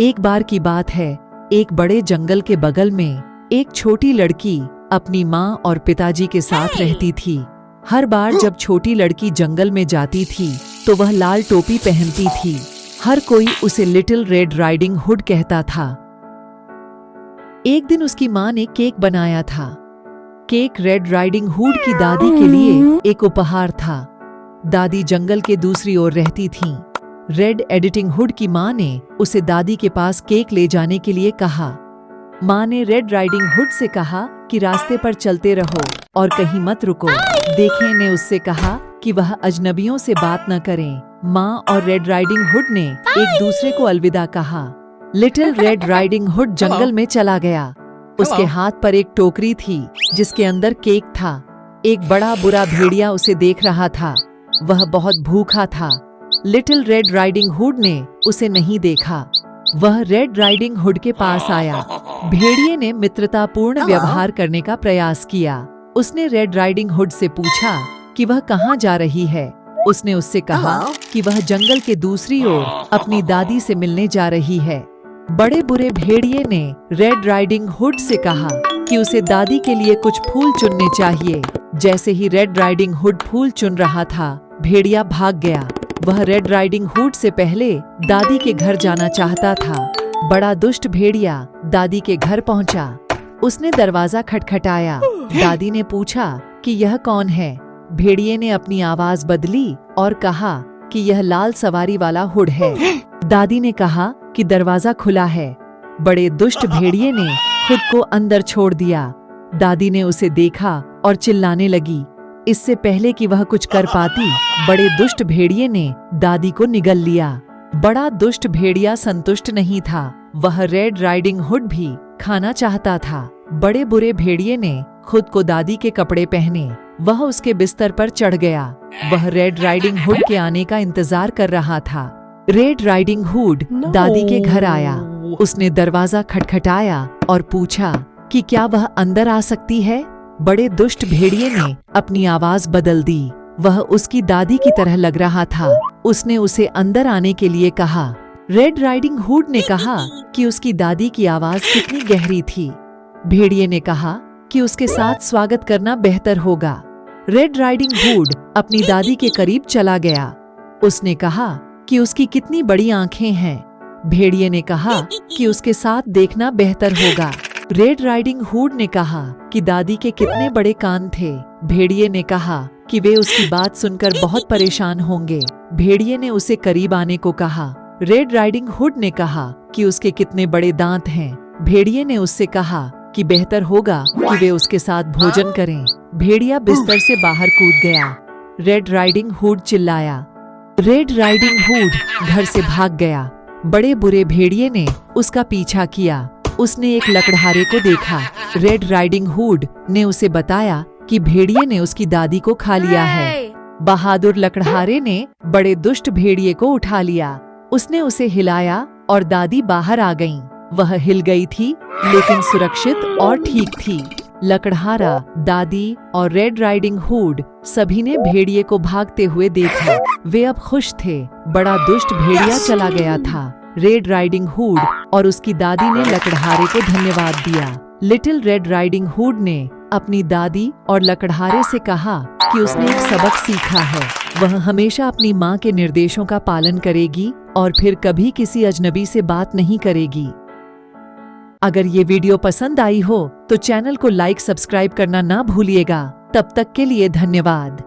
एक बार की बात है, एक बड़े जंगल के बगल में एक छोटी लड़की अपनी माँ और पिताजी के साथ रहती थी। हर बार जब छोटी लड़की जंगल में जाती थी तो वह लाल टोपी पहनती थी। हर कोई उसे लिटिल रेड राइडिंग हुड कहता था। एक दिन उसकी माँ ने केक बनाया था। केक रेड राइडिंग हुड की दादी के लिए एक उपहार था। दादी जंगल के दूसरी ओर रहती थीं। रेड एडिटिंग हुड की माँ ने उसे दादी के पास केक ले जाने के लिए कहा। माँ ने रेड राइडिंग हुड से कहा कि रास्ते पर चलते रहो और कहीं मत रुको। देखें ने उससे कहा कि वह अजनबियों से बात न करें। माँ और रेड राइडिंग हुड ने एक दूसरे को अलविदा कहा। लिटिल रेड राइडिंग हुड जंगल में चला गया। उसके हाथ पर एक टोकरी थी जिसके अंदर केक था। एक बड़ा बुरा भेड़िया उसे देख रहा था। वह बहुत भूखा था। लिटिल रेड राइडिंग हुड ने उसे नहीं देखा। वह रेड राइडिंग हुड के पास आया। भेड़िए ने मित्रतापूर्ण व्यवहार करने का प्रयास किया। उसने रेड राइडिंग हुड से पूछा कि वह कहाँ जा रही है। उसने उससे कहा कि वह जंगल के दूसरी ओर अपनी दादी से मिलने जा रही है। बड़े बुरे भेड़िए ने रेड राइडिंग हुड से कहा कि उसे दादी के लिए कुछ फूल चुनने चाहिए। जैसे ही रेड राइडिंग हुड फूल चुन रहा था, भेड़िया भाग गया। वह रेड राइडिंग हुड से पहले दादी के घर जाना चाहता था। बड़ा दुष्ट भेड़िया दादी के घर पहुंचा। उसने दरवाजा खटखटाया। दादी ने पूछा कि यह कौन है। भेड़िए ने अपनी आवाज बदली और कहा कि यह लाल सवारी वाला हुड है। दादी ने कहा कि दरवाजा खुला है। बड़े दुष्ट भेड़िए ने खुद को अंदर छोड़ दिया। दादी ने उसे देखा और चिल्लाने लगी। इससे पहले कि वह कुछ कर पाती, बड़े दुष्ट भेड़िए ने दादी को निगल लिया। बड़ा दुष्ट भेड़िया संतुष्ट नहीं था। वह रेड राइडिंग हुड भी खाना चाहता था। बड़े बुरे भेड़िए ने खुद को दादी के कपड़े पहने। वह उसके बिस्तर पर चढ़ गया। वह रेड राइडिंग हुड के आने का इंतजार कर रहा था। रेड राइडिंग हुड दादी के घर आया। उसने दरवाजा खटखटाया और पूछा कि क्या वह अंदर आ सकती है। बड़े दुष्ट भेड़िए ने अपनी आवाज बदल दी। वह उसकी दादी की तरह लग रहा था। उसने उसे अंदर आने के लिए कहा। रेड राइडिंग हुड ने कहा कि उसकी दादी की आवाज कितनी गहरी थी। भेड़िए ने कहा कि उसके साथ स्वागत करना बेहतर होगा। रेड राइडिंग हुड अपनी दादी के करीब चला गया। उसने कहा कि उसकी कितनी बड़ी आंखें हैं। भेड़िए ने कहा कि उसके साथ देखना बेहतर होगा। रेड राइडिंग हुड ने कहा कि दादी के कितने बड़े कान थे। भेड़िए ने कहा कि वे उसकी बात सुनकर बहुत परेशान होंगे। भेड़िए ने उसे करीब आने को कहा। रेड राइडिंग हुड ने कहा कि उसके कितने बड़े दांत हैं। भेड़िए ने उससे कहा कि बेहतर होगा कि वे उसके साथ भोजन करें। भेड़िया बिस्तर से बाहर कूद गया। रेड राइडिंग हुड चिल्लाया। रेड राइडिंग हुड घर से भाग गया। बड़े बुरे भेड़िए ने उसका पीछा किया। उसने एक लकड़हारे को देखा। रेड राइडिंग हुड ने उसे बताया कि भेड़िए ने उसकी दादी को खा लिया है। बहादुर लकड़हारे ने बड़े दुष्ट भेड़िए को उठा लिया। उसने उसे हिलाया और दादी बाहर आ गईं। वह हिल गई थी लेकिन सुरक्षित और ठीक थी। लकड़हारा, दादी और रेड राइडिंग हुड सभी ने भेड़िए को भागते हुए देखा। वे अब खुश थे। बड़ा दुष्ट भेड़िया चला गया था। रेड राइडिंग हुड और उसकी दादी ने लकड़हारे को धन्यवाद दिया। लिटिल रेड राइडिंग हुड ने अपनी दादी और लकड़हारे से कहा कि उसने एक सबक सीखा है। वह हमेशा अपनी माँ के निर्देशों का पालन करेगी और फिर कभी किसी अजनबी से बात नहीं करेगी। अगर ये वीडियो पसंद आई हो तो चैनल को लाइक सब्सक्राइब करना ना भूलिएगा। तब तक के लिए धन्यवाद।